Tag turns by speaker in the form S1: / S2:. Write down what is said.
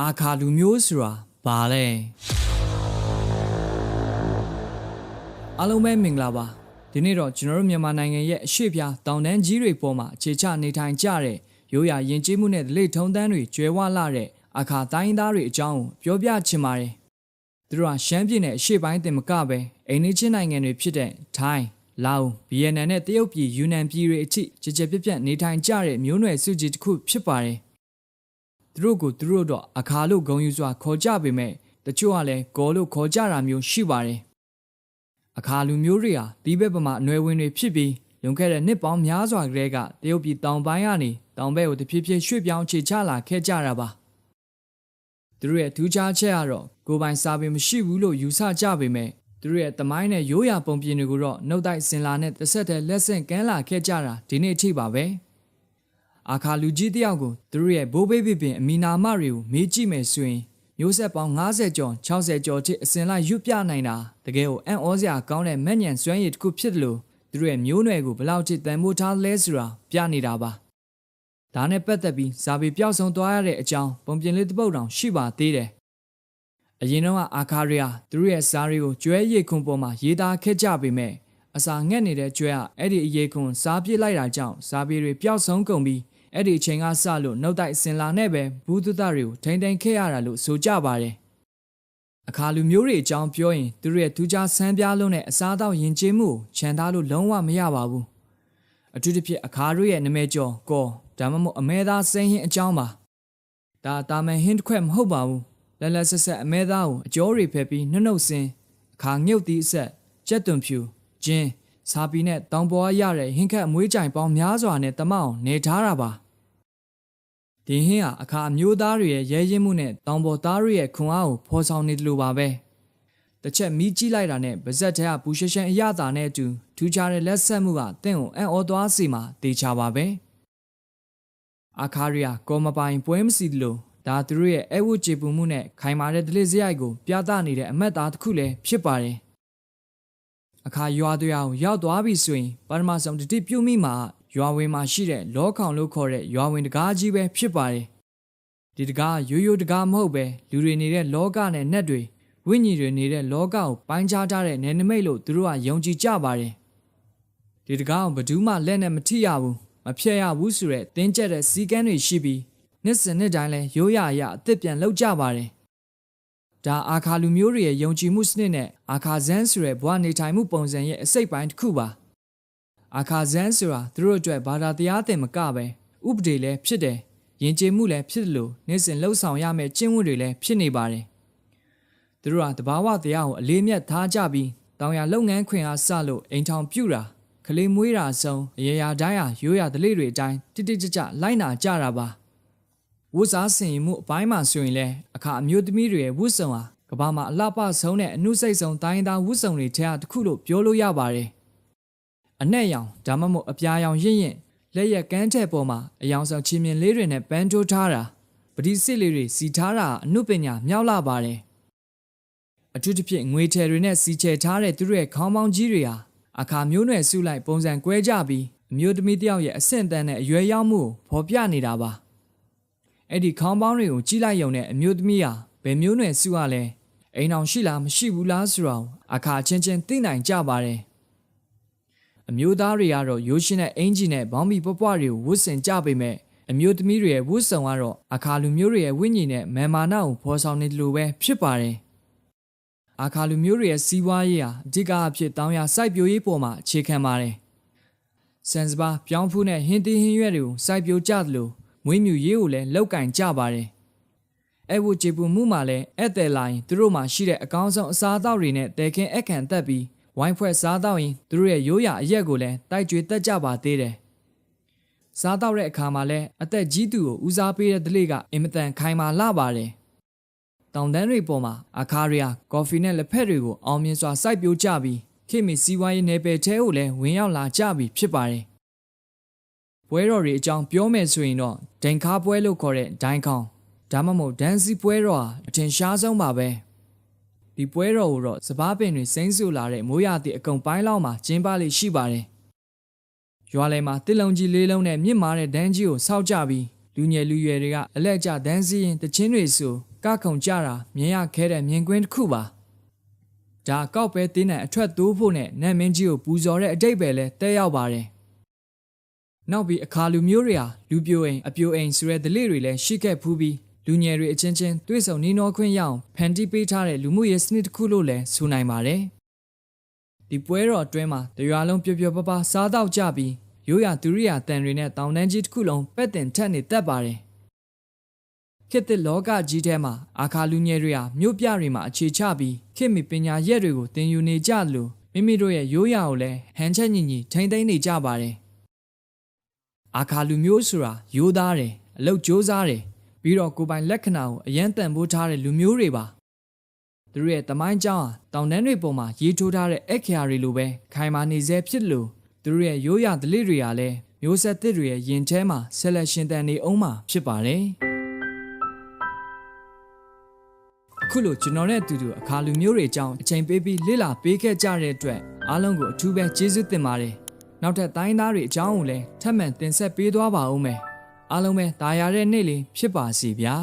S1: အာခါလူမျိုးဆိုတာဘာလဲအားလုံးပဲမင်္ဂလာပါဒီနေ့တော့ကျွန်တော်တို့မြန်မာနိုင်ငံရဲ့အရှိပြတောင်တန်းကြီးတွေပေါ်မှာအခြေချနေထိုင်ကြတဲ့ရိုးရာယဉ်ကျေးမှုနဲ့ဓလေ့ထုံးတမ်းတွေကျွဲဝလာတဲ့အခါတိုင်းသားတွေအကြောင်းကိုပြောပြချင်ပါတယ်သူတို့ကရှမ်းပြည်နယ်အရှေ့ပိုင်းတင်မကပဲအိန္ဒိချင်းနိုင်ငံတွေဖြစ်တဲ့ထိုင်းလာအိုဗီယက်နမ်နဲ့တရုတ်ပြည်ယူနန်ပြည်တွေအထိကြကြပြပြနေထိုင်ကြတဲ့မျိုးနွယ်စုကြီးတစ်ခုဖြစ်ပါတယ်သူတို့တော့အခါလို့ဂုံယူစွာခေါ်ကြပေမဲ့တချို့ကလည်းဂေါ်လို့ခေါ်ကြတာမျိုးရှိပါတယ်အခါလူမျိုးတွေဟာဒီဘက်ပမာအနွယ်ဝင်တွေဖြစ်ပြီးလွန်ခဲ့တဲ့နှစ်ပေါင်းများစွာကတည်းကတရုတ်ပြည်တောင်ပိုင်းကနေတောင်ဘက်ကိုတဖြည်းဖြည်းရွှေ့ပြောင်းခြေချလာခဲ့ကြတာပါသူတို့ရဲ့ထူးခြားချက်ကတော့ကိုယ်ပိုင်စာပေမရှိဘူးလို့ယူဆကြပေမဲ့သူတို့ရဲ့သမိုင်းနဲ့ရိုးရာပုံပြင်တွေကိုတော့နှုတ်တိုက်စင်လာနဲ့တစ်ဆက်တည်းလက်ဆင့်ကမ်းလာခဲ့ကြတာဒီနေ့အထိပါပဲအခါလူကြီးတယောက်ကိုသူတို့ရဲ့ဘိုးဘေးပင်အမီနာမတွေကိုမေးကြည့်မယ်ဆိုရင်မျိုးဆက်ပေါင်း50ကျော်60ကျော်ထိအစဉ်လိုက်ရွတ်ပြနိုင်တာတကယ်ကိုအံ့ဩစရာကောင်းတဲ့မဲ့ညံစွမ်းရည်တစ်ခုဖြစ်တယ်လို့သူတို့ရဲ့မျိုးနွယ်ကိုဘလောက်ထိတန်ဖိုးထားလဲဆိုတာပြနေတာပါဒါနဲ့ပတ်သက်ပြီးဇာပေပျောက်ဆုံးသွားရတဲ့အကြောင်းပုံပြင်လေးတစ်ပုဒ်တောင်ရှိပါသေးတယ်အရင်တော့အခါတွေဟာသူတို့ရဲ့စားတွေကိုကျွဲရိတ်ခွန်ပေါ်မှာရေးသားခဲ့ကြပေမဲ့အစာငှက်နေတဲ့ကျွဲကအဲ့ဒီအရေးခွန်စားပြစ်လိုက်တာကြောင့်ဇာပေတွေပျောက်ဆုံးကုန်ပြီးအဲ့ဒီအချိန်ကစလို့နှုတ်တိုက်စင်လာနဲ့ပဲဘူးသုတတွေကိုထိမ့်သိမ်းခဲ့ရတာလို့ဆိုကြပါတယ်အခါလူမျိုးတွေအကြောင်းပြောရင်သူတို့ရဲ့ထူးခြားဆန်းပြားလုံးနဲ့အစားအသောက်ယဉ်ကျေးမှုကိုခြံထားလို့လုံးဝမရပါဘူးအထူးသဖြင့်အခါတို့ရဲ့နာမည်ကျော်ကောဒါမှမဟုတ်အမဲသားစိမ်းဟင်းအကြောင်းပါဒါတာမန်ဟင်းတစ်ခွက်မဟုတ်ပါဘူးလက်လက်ဆက်ဆက်အမဲသားကိုအကျော်တွေဖက်ပြီးနှုတ်ဆင်းအခါငှုတ်သီးအဆက်ကြက်သွန်ဖြူဂျင်းစာပီနဲ့တောင်ပေါ်ရတဲ့ဟင်းခတ်အမွေးကြိုင်ပေါင်းများစွာနဲ့တမအောင်နေထားတာပါဒီဟင်းဟာအခါအမျိုးသားတွေရဲ့ရဲရင်မှုနဲ့တောင်ပေါ်သားတွေရဲ့ခွန်အားကိုဖော်ဆောင်နေတယ်လို့ပါပဲတစ်ချက်မီးကြည့်လိုက်တာနဲ့ဗဇက်ထဲကပူရှရှန်အရသာနဲ့အတူထူးခြားတဲ့လက်ဆက်မှုကတင့်ကိုအံ့ဩသွားစေမှာတေချာပါပဲအခါရီယာကောမပိုင်ပွဲမစီလို့ဒါသူတို့ရဲ့အဝတ်ကြေပူမှုနဲ့ခိုင်မာတဲ့ဒလိစရိုက်ကိုပြသနေတဲ့အမတ်သားတစ်ခုလည်းဖြစ်ပါတယ်အခါရွာသွေးအောင်ရောက်သွားပြီဆိုရင်ပထမဆုံးတတိပြုတ်မိမှာရွာဝင်မှာရှိတဲ့လောခေါင်လို့ခေါ်တဲ့ရွာဝင်တကားကြီးပဲဖြစ်ပါတယ်ဒီတကားရိုးရိုးတကားမဟုတ်ပဲလူတွေနေတဲ့လောကနဲ့နတ်တွေဝိညာဉ်တွေနေတဲ့လောကကိုပိုင်းခြားထားတဲ့နယ်နိမိတ်လို့သူတို့ကယုံကြည်ကြပါတယ်ဒီတကားကိုဘယ်သူမှလက်နဲ့မထိရဘူးမဖြတ်ရဘူးဆိုတဲ့တင်းကျပ်တဲ့စီကန်းတွေရှိပြီးနှစ်စဉ်နှစ်တိုင်းလဲရိုးရာအအသစ်ပြန်လောက်ကြပါတယ်ဒါအာခါလူမျိုးတွေရဲ့ယုံကြည်မှုစနစ်နဲ့အာခါဇန်ဆိုတဲ့ဘဝနေထိုင်မှုပုံစံရဲ့အစိတ်ပိုင်းတစ်ခုပါအခါဇန်ဆိုတာသူတို့အတွက်ဘာသာတရားတင်မကပဲဥပဒေလည်းဖြစ်တယ်ယဉ်ကျေးမှုလည်းဖြစ်တယ်လို့နေ့စဉ်လှုပ်ဆောင်ရမယ့်ကျင့်ဝတ်တွေလည်းဖြစ်နေပါတယ်သူတို့ကတဘာဝတရားကိုအလေးမြတ်ထားကြပြီးတောင်ရလုပ်ငန်းခွင်အားစလို့အိမ်ထောင်ပြုတာကလေးမွေးတာဆုံးအရေရာတိုင်းဟာရိုးရာဓလေ့တွေအတိုင်းတိတိကျကျလိုက်နာကြတာပါဝတ်စားဆင်ရင်မှုအပိုင်းမှာဆိုရင်လည်းအခါအမျိုးသမီးတွေရဲ့ဝတ်စုံဟာကမ္ဘာမှာအလှပဆုံးတဲ့အနှုစိတ်ဆုံးတိုင်းသားဝတ်စုံတွေထဲကတစ်ခုလို့ပြောလို့ရပါတယ်အနက်ရောင်ဒါမှမဟုတ်အပြာရောင်ရင့်လက်ရက်ကန်းထက်ပေါ်မှာအယောင်ဆောင်ချီမြင်လေးတွေနဲ့ပန်းထိုးထားတာပတိစစ်လေးတွေစီထားတာအနုပညာမြောက်လာပါတယ်အထူးသဖြင့်ငွေထည်တွေနဲ့စီချယ်ထားတဲ့သူတို့ရဲ့ခေါင်းပေါင်းကြီးတွေဟာအခါမျိုးနွယ်စုလိုက်ပုံစံကွဲကြပြီးအမျိုးသမီးတယောက်ရဲ့အဆင့်အတန်းနဲ့အရွယ်ရောက်မှုကိုဖော်ပြနေတာပါအဲ့ဒီခေါင်းပေါင်းတွေကိုကြည့်လိုက်ရုံနဲ့အမျိုးသမီးဟာဘယ်မျိုးနွယ်စုကလဲအိမ်အောင်ရှိလားမရှိဘူးလားဆိုတာအခါချင်းချင်းသိနိုင်ကြပါတယ်အမျိုးသားတွေကတော့ရိုးရှင်းတဲ့အင်ဂျီနဲ့ဘောင်းဘီပွားတွေကိုဝတ်ဆင်ကြပေမဲ့အမျိုးသမီးတွေရဲ့ဝတ်စုံကတော့အခါလူမျိုးတွေရဲ့ဝိညာဉ်နဲ့မာမာနကိုဖော်ဆောင်နေတယ်လို့ပဲဖြစ်ပါတယ်အခါလူမျိုးတွေရဲ့စီးပွားရေးဟာအဓိကအဖြစ်တောင်ရစိုက်ပျိုးရေးပေါ်မှာအခြေခံပါတယ်စံစပါပြောင်းဖူးနဲ့ဟင်းသီးဟင်းရွက်တွေကိုစိုက်ပျိုးကြတယ်လို့မွေးမြူရေးကိုလည်းလောက်ကင်ကြပါတယ်အဲ့ဝကြေပူမှုမှာလည်းအဲ့တယ်လာရင်သူတို့မှာရှိတဲ့အကောင်းဆုံးအစားအသောက်တွေနဲ့တဲခင်းအခန့်တက်ပြီးဝိုင်းဖွဲ့စားတော့ရင်သူတို့ရဲ့ရိုးရာအရက်ကိုလည်းတိုက်ကြွေတက်ကြပါသေးတယ်စားတော့တဲ့အခါမှာလည်းအသက်ကြီးသူကိုဦးစားပေးတဲ့ဓလေ့ကအင်မတန်ခိုင်မာလာပါတယ်တောင်တန်းတွေပေါ်မှာအခါရီယာကော်ဖီနဲ့လက်ဖက်တွေကိုအောင်မြင်စွာစိုက်ပျိုးကြပြီးခေတ်မီစီးပွားရေးနယ်ပယ်ထဲကိုလည်းဝင်ရောက်လာကြပြီးဖြစ်ပါတယ်ပွဲတော်တွေအကြောင်းပြောမယ်ဆိုရင်တော့ဒိန်ခါပွဲလို့ခေါ်တဲ့ဒိုင်းခေါင်ဒါမှမဟုတ်ဒန်စီပွဲတော်ဟာအထင်ရှားဆုံးပါပဲဒီပွဲတော်ကိုတော့စပားပင်တွေစိမ့်ဆူလာတဲ့မိုးရသည့်အကုံပိုင်းလောက်မှာကျင်းပလိမ့်ရှိပါတယ်ရွာလယ်မှာတစ်လုံးကြီးလေးလုံးနဲ့မြင့်မာတဲ့ဒန်းကြီးကိုစောက်ကြပြီးလူငယ်လူရွယ်တွေကအလက်ကျဒန်းစီရင်တချင်းတွေဆို ကခုန်ကြတာမြင်ရခဲတဲ့မြင်ကွင်းတစ်ခုပါဒါကောက်ပဲတင်းတဲ့အထွက်တိုးဖို့နဲ့နတ်မင်းကြီးကိုပူဇော်တဲ့အတိတ်ပဲလဲတဲရောက်ပါတယ်နောက်ပြီးအခါလူမျိုးတွေဟာလူပြိုအိမ်အပြိုအိမ်ဆိုတဲ့ဓလေ့တွေလည်းရှိခဲ့ဖူးပြီးလူငယ်တွေအချင်းချင်းတွေ့ဆုံနှီးနှောခွင့်ရအောင်ဖန်တီးပေးထားတဲ့လူမှုရေးစနစ်တစ်ခုလို့လည်းဆိုနိုင်ပါတယ်ဒီပွဲတော်အတွင်းမှာတရွာလုံးပျော်ပျော်ပါပါစားတော့ကြပြီးရိုးရာသူရိယာတန်တွေနဲ့တောင်တန်းကြီးတစ်ခုလုံးပက်တင်ထက်နေတတ်ပါတယ်ခေတ်သစ်လောကကြီးထဲမှာအခါလူငယ်တွေဟာမြို့ပြတွေမှာအခြေချပြီးခေတ်မီပညာရက်တွေကိုသင်ယူနေကြလို့မိမိတို့ရဲ့ရိုးရာကိုလည်းဟန်ချက်ညီညီထိန်းသိမ်းနေကြပါတယ်အခါလူမျိုးဆိုတာရိုးသားတယ်အလုပ်ကြိုးစားတယ်ပြီးတော့ကိုယ်ပိုင်လက္ခဏာကိုအယံတန်ဖိုးထားတဲ့လူမျိုးတွေပါသူတို့ရဲ့တမိုင်းကြောင်းဟာတောင်တန်းတွေပေါ်မှာရေးထိုးထားတဲ့အခရာတွေလိုပဲခိုင်မာနေစေဖြစ်လို့သူတို့ရဲ့ရိုးရာဓလေ့တွေကလည်းမျိုးဆက်သစ်တွေရဲ့ယင်ထဲမှာဆက်လက်ရှင်သန်နေအောင်မှာဖြစ်ပါတယ်အခုလိုကျွန်တော်နဲ့အတူတူအခါလူမျိုးတွေအကြောင်းအချိန်ပေးပြီးလေ့လာပေးခဲ့ကြတဲ့အတွက်အားလုံးကိုအထူးပဲကျေးဇူးတင်ပါတယ်နောက်ထပ်တိုင်းသားတွေအကြောင်းကိုလည်းထပ်မံတင်ဆက်ပေးသွားပါဦးမယ်အားလုံးပဲဒါရတဲ့နေ့လေးဖြစ်ပါစေဗျာ